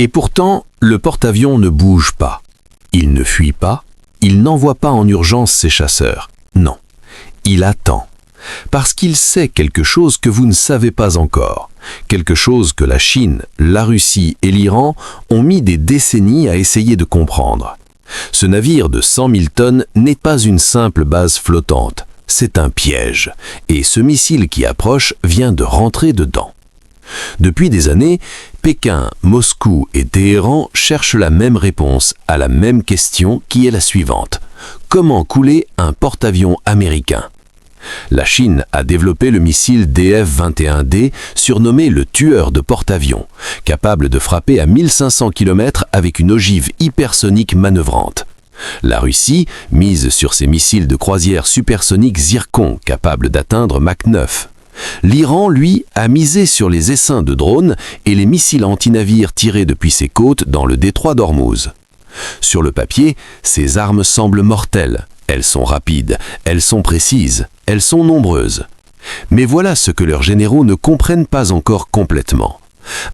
Et pourtant, le porte-avions ne bouge pas. Il ne fuit pas, il n'envoie pas en urgence ses chasseurs. Non, il attend. Parce qu'il sait quelque chose que vous ne savez pas encore. Quelque chose que la Chine, la Russie et l'Iran ont mis des décennies à essayer de comprendre. Ce navire de 100 000 tonnes n'est pas une simple base flottante. C'est un piège. Et ce missile qui approche vient de rentrer dedans. Depuis des années, Pékin, Moscou et Téhéran cherchent la même réponse à la même question qui est la suivante. Comment couler un porte-avions américain ? La Chine a développé le missile DF-21D, surnommé le tueur de porte-avions, capable de frapper à 1500 km avec une ogive hypersonique manœuvrante. La Russie mise sur ses missiles de croisière supersoniques Zircon, capables d'atteindre Mach 9. L'Iran, lui, a misé sur les essaims de drones et les missiles anti-navires tirés depuis ses côtes dans le détroit d'Ormuz. Sur le papier, ces armes semblent mortelles. Elles sont rapides, elles sont précises, elles sont nombreuses. Mais voilà ce que leurs généraux ne comprennent pas encore complètement.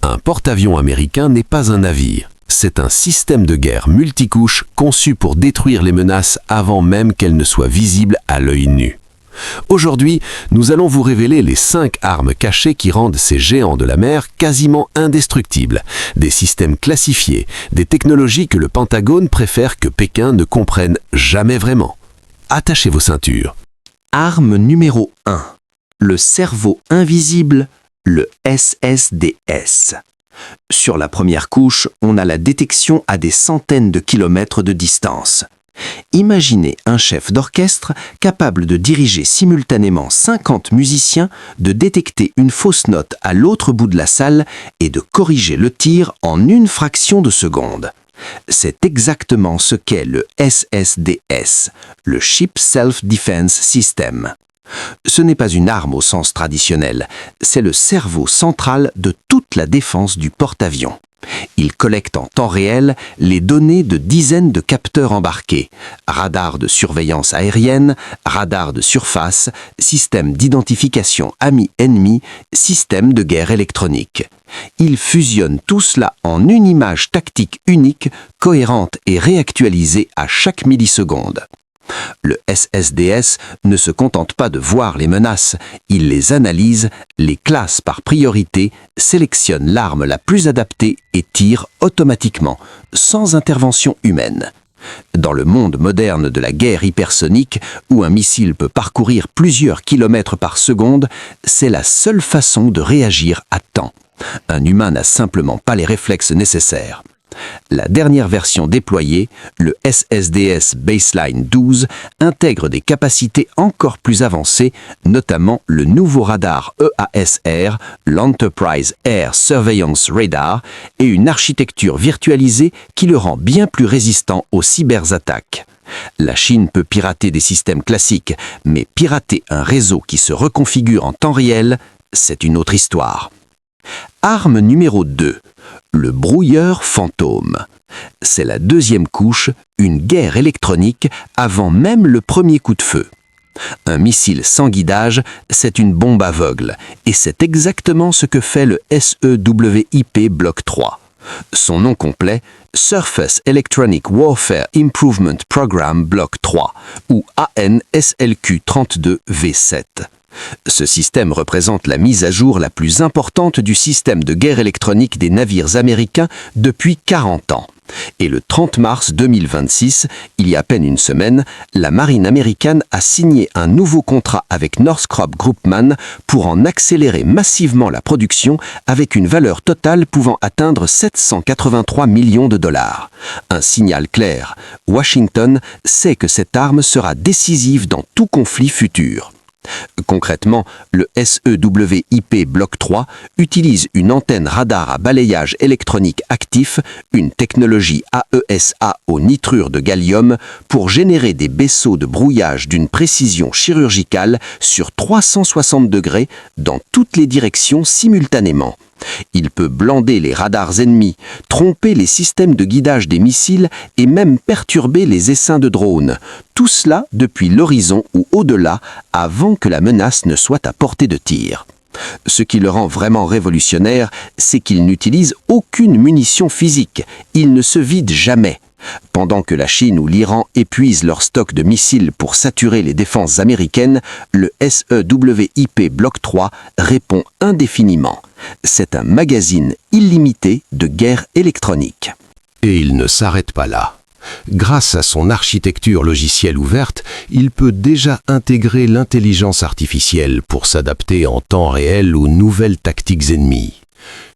Un porte-avions américain n'est pas un navire. C'est un système de guerre multicouche conçu pour détruire les menaces avant même qu'elles ne soient visibles à l'œil nu. Aujourd'hui, nous allons vous révéler les 5 armes cachées qui rendent ces géants de la mer quasiment indestructibles, des systèmes classifiés, des technologies que le Pentagone préfère que Pékin ne comprenne jamais vraiment. Attachez vos ceintures. Arme numéro 1. Le cerveau invisible, le SSDS. Sur la première couche, on a la détection à des centaines de kilomètres de distance. Imaginez un chef d'orchestre capable de diriger simultanément 50 musiciens, de détecter une fausse note à l'autre bout de la salle et de corriger le tir en une fraction de seconde. C'est exactement ce qu'est le SSDS, le Ship Self-Defense System. Ce n'est pas une arme au sens traditionnel, c'est le cerveau central de toute la défense du porte-avions. Il collecte en temps réel les données de dizaines de capteurs embarqués, radars de surveillance aérienne, radars de surface, système d'identification ami-ennemi, système de guerre électronique. Il fusionne tout cela en une image tactique unique, cohérente et réactualisée à chaque milliseconde. Le SSDS ne se contente pas de voir les menaces, il les analyse, les classe par priorité, sélectionne l'arme la plus adaptée et tire automatiquement, sans intervention humaine. Dans le monde moderne de la guerre hypersonique, où un missile peut parcourir plusieurs kilomètres par seconde, c'est la seule façon de réagir à temps. Un humain n'a simplement pas les réflexes nécessaires. La dernière version déployée, le SSDS Baseline 12, intègre des capacités encore plus avancées, notamment le nouveau radar EASR, l'Enterprise Air Surveillance Radar, et une architecture virtualisée qui le rend bien plus résistant aux cyberattaques. La Chine peut pirater des systèmes classiques, mais pirater un réseau qui se reconfigure en temps réel, c'est une autre histoire. Arme numéro 2. Le brouilleur fantôme. C'est la deuxième couche, une guerre électronique avant même le premier coup de feu. Un missile sans guidage, c'est une bombe aveugle, et c'est exactement ce que fait le SEWIP Block 3. Son nom complet, Surface Electronic Warfare Improvement Program Block 3, ou ANSLQ-32V7. Ce système représente la mise à jour la plus importante du système de guerre électronique des navires américains depuis 40 ans. Et le 30 mars 2026, il y a à peine une semaine, la marine américaine a signé un nouveau contrat avec Northrop Grumman pour en accélérer massivement la production avec une valeur totale pouvant atteindre 783 millions de dollars. Un signal clair. Washington sait que cette arme sera décisive dans tout conflit futur. Concrètement, le SEWIP Block 3 utilise une antenne radar à balayage électronique actif, une technologie AESA au nitrure de gallium, pour générer des vaisseaux de brouillage d'une précision chirurgicale sur 360 degrés dans toutes les directions simultanément. Il peut blander les radars ennemis, tromper les systèmes de guidage des missiles et même perturber les essaims de drones. Tout cela depuis l'horizon ou au-delà, avant que la menace ne soit à portée de tir. Ce qui le rend vraiment révolutionnaire, c'est qu'il n'utilise aucune munition physique. Il ne se vide jamais. Pendant que la Chine ou l'Iran épuisent leur stock de missiles pour saturer les défenses américaines, le SEWIP Block 3 répond indéfiniment. C'est un magazine illimité de guerre électronique. Et il ne s'arrête pas là. Grâce à son architecture logicielle ouverte, il peut déjà intégrer l'intelligence artificielle pour s'adapter en temps réel aux nouvelles tactiques ennemies.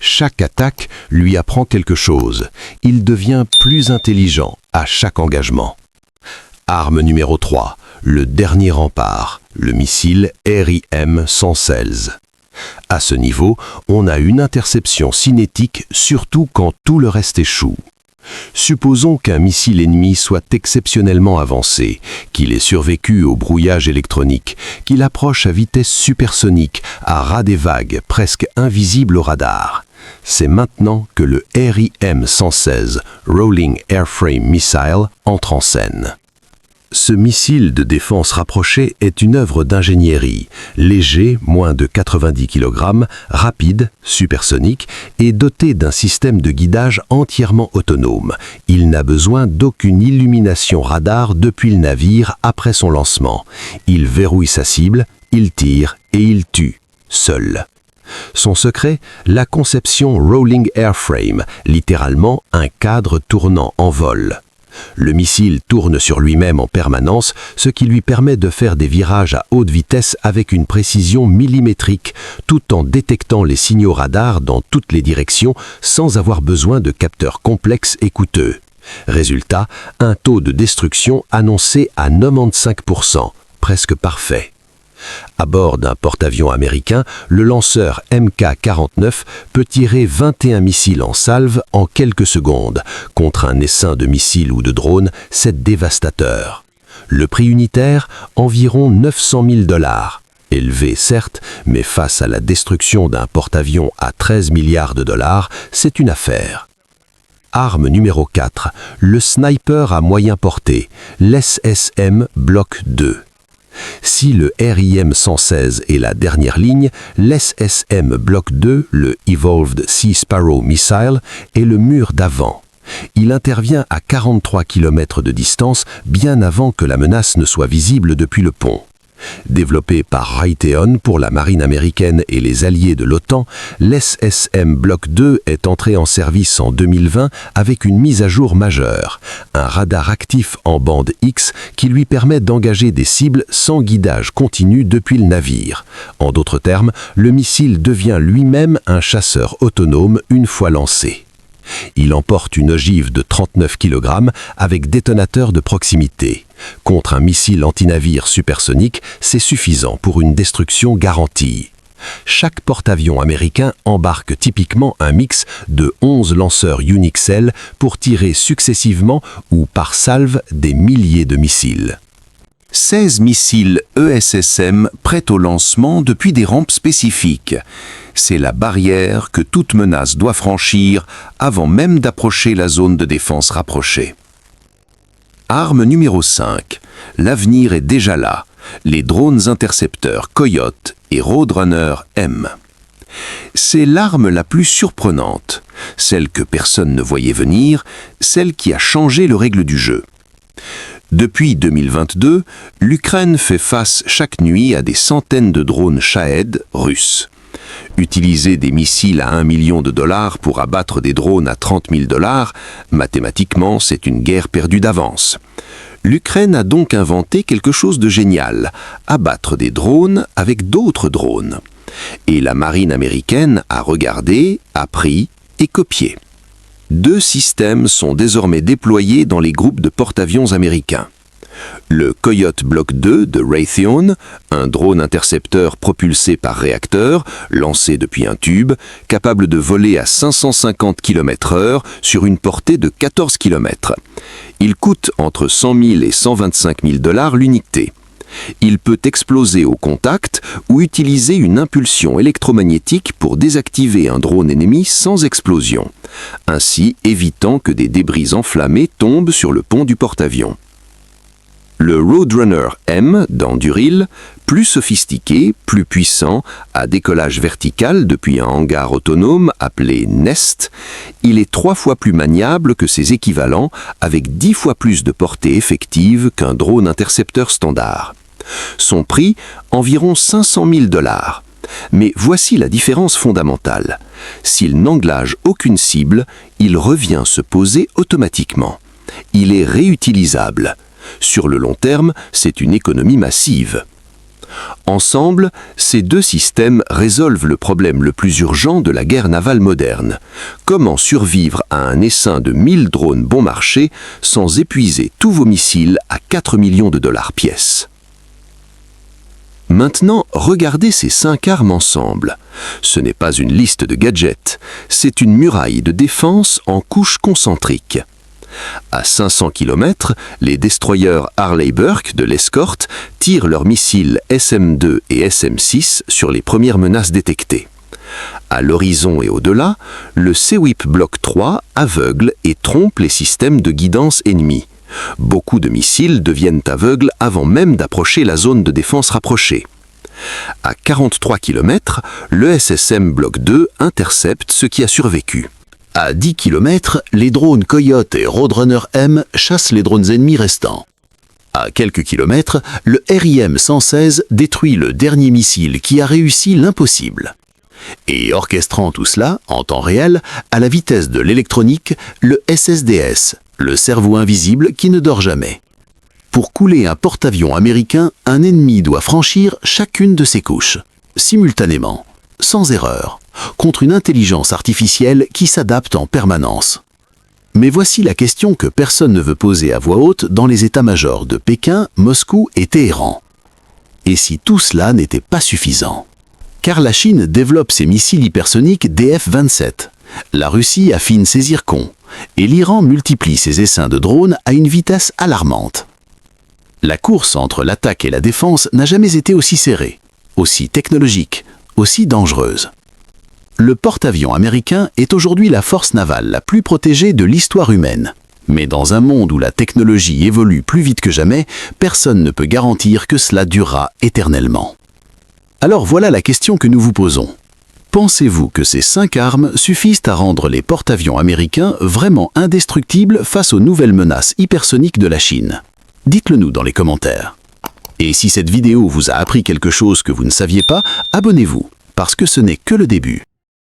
Chaque attaque lui apprend quelque chose. Il devient plus intelligent à chaque engagement. Arme numéro 3, le dernier rempart, le missile RIM-116. À ce niveau, on a une interception cinétique surtout quand tout le reste échoue. Supposons qu'un missile ennemi soit exceptionnellement avancé, qu'il ait survécu au brouillage électronique, qu'il approche à vitesse supersonique, à ras des vagues, presque invisible au radar. C'est maintenant que le RIM-116, Rolling Airframe Missile, entre en scène. Ce missile de défense rapprochée est une œuvre d'ingénierie, léger, moins de 90 kg, rapide, supersonique et doté d'un système de guidage entièrement autonome. Il n'a besoin d'aucune illumination radar depuis le navire après son lancement. Il verrouille sa cible, il tire et il tue, seul. Son secret, la conception Rolling Airframe, littéralement un cadre tournant en vol. Le missile tourne sur lui-même en permanence, ce qui lui permet de faire des virages à haute vitesse avec une précision millimétrique, tout en détectant les signaux radars dans toutes les directions sans avoir besoin de capteurs complexes et coûteux. Résultat, un taux de destruction annoncé à 95%, presque parfait. À bord d'un porte-avions américain, le lanceur Mk-49 peut tirer 21 missiles en salve en quelques secondes. Contre un essaim de missiles ou de drones, c'est dévastateur. Le prix unitaire, environ 900 000 $. Élevé certes, mais face à la destruction d'un porte-avions à 13 milliards de dollars, c'est une affaire. Arme numéro 4, le sniper à moyen portée, l'SSM Block 2. Si le RIM-116 est la dernière ligne, l'SSM Block 2, le Evolved Sea Sparrow Missile, est le mur d'avant. Il intervient à 43 km de distance, bien avant que la menace ne soit visible depuis le pont. Développé par Raytheon pour la marine américaine et les alliés de l'OTAN, l'SSM Block 2 est entré en service en 2020 avec une mise à jour majeure, un radar actif en bande X qui lui permet d'engager des cibles sans guidage continu depuis le navire. En d'autres termes, le missile devient lui-même un chasseur autonome une fois lancé. Il emporte une ogive de 39 kg avec détonateur de proximité. Contre un missile antinavire supersonique, c'est suffisant pour une destruction garantie. Chaque porte-avions américain embarque typiquement un mix de 11 lanceurs Unixel pour tirer successivement ou par salve des milliers de missiles. 16 missiles ESSM prêts au lancement depuis des rampes spécifiques. C'est la barrière que toute menace doit franchir avant même d'approcher la zone de défense rapprochée. Arme numéro 5. L'avenir est déjà là. Les drones intercepteurs Coyote et Roadrunner M. C'est l'arme la plus surprenante, celle que personne ne voyait venir, celle qui a changé les règles du jeu. Depuis 2022, l'Ukraine fait face chaque nuit à des centaines de drones Shahed russes. Utiliser des missiles à $1 million pour abattre des drones à $30 000, mathématiquement, c'est une guerre perdue d'avance. L'Ukraine a donc inventé quelque chose de génial, abattre des drones avec d'autres drones. Et la marine américaine a regardé, appris et copié. 2 systèmes sont désormais déployés dans les groupes de porte-avions américains. Le Coyote Block 2 de Raytheon, un drone intercepteur propulsé par réacteur, lancé depuis un tube, capable de voler à 550 km/h sur une portée de 14 km. Il coûte entre 100 000 et 125 000 $ l'unité. Il peut exploser au contact ou utiliser une impulsion électromagnétique pour désactiver un drone ennemi sans explosion, ainsi évitant que des débris enflammés tombent sur le pont du porte-avions. Le Roadrunner M d'Anduril, plus sophistiqué, plus puissant, à décollage vertical depuis un hangar autonome appelé Nest, il est 3 fois plus maniable que ses équivalents avec 10 fois plus de portée effective qu'un drone intercepteur standard. Son prix, environ 500 000 $. Mais voici la différence fondamentale. S'il n'englage aucune cible, il revient se poser automatiquement. Il est réutilisable. Sur le long terme, c'est une économie massive. Ensemble, ces deux systèmes résolvent le problème le plus urgent de la guerre navale moderne. Comment survivre à un essaim de 1000 drones bon marché sans épuiser tous vos missiles à 4 millions de $ pièce? Maintenant, regardez ces 5 armes ensemble. Ce n'est pas une liste de gadgets, c'est une muraille de défense en couches concentriques. À 500 km, les destroyers Harley Burke de l'escorte tirent leurs missiles SM-2 et SM-6 sur les premières menaces détectées. À l'horizon et au-delà, le SEWIP Block 3 aveugle et trompe les systèmes de guidance ennemis. Beaucoup de missiles deviennent aveugles avant même d'approcher la zone de défense rapprochée. À 43 km, le SSM Block 2 intercepte ce qui a survécu. À 10 km, les drones Coyote et Roadrunner M chassent les drones ennemis restants. À quelques kilomètres, le RIM 116 détruit le dernier missile qui a réussi l'impossible. Et orchestrant tout cela, en temps réel, à la vitesse de l'électronique, le SSDS, le cerveau invisible qui ne dort jamais. Pour couler un porte-avions américain, un ennemi doit franchir chacune de ces couches, simultanément, sans erreur, contre une intelligence artificielle qui s'adapte en permanence. Mais voici la question que personne ne veut poser à voix haute dans les états-majors de Pékin, Moscou et Téhéran. Et si tout cela n'était pas suffisant? Car la Chine développe ses missiles hypersoniques DF-27, la Russie affine ses zircons, et l'Iran multiplie ses essaims de drones à une vitesse alarmante. La course entre l'attaque et la défense n'a jamais été aussi serrée, aussi technologique, aussi dangereuse. Le porte-avions américain est aujourd'hui la force navale la plus protégée de l'histoire humaine. Mais dans un monde où la technologie évolue plus vite que jamais, personne ne peut garantir que cela durera éternellement. Alors voilà la question que nous vous posons. Pensez-vous que ces 5 armes suffisent à rendre les porte-avions américains vraiment indestructibles face aux nouvelles menaces hypersoniques de la Chine? Dites-le nous dans les commentaires. Et si cette vidéo vous a appris quelque chose que vous ne saviez pas, abonnez-vous, parce que ce n'est que le début.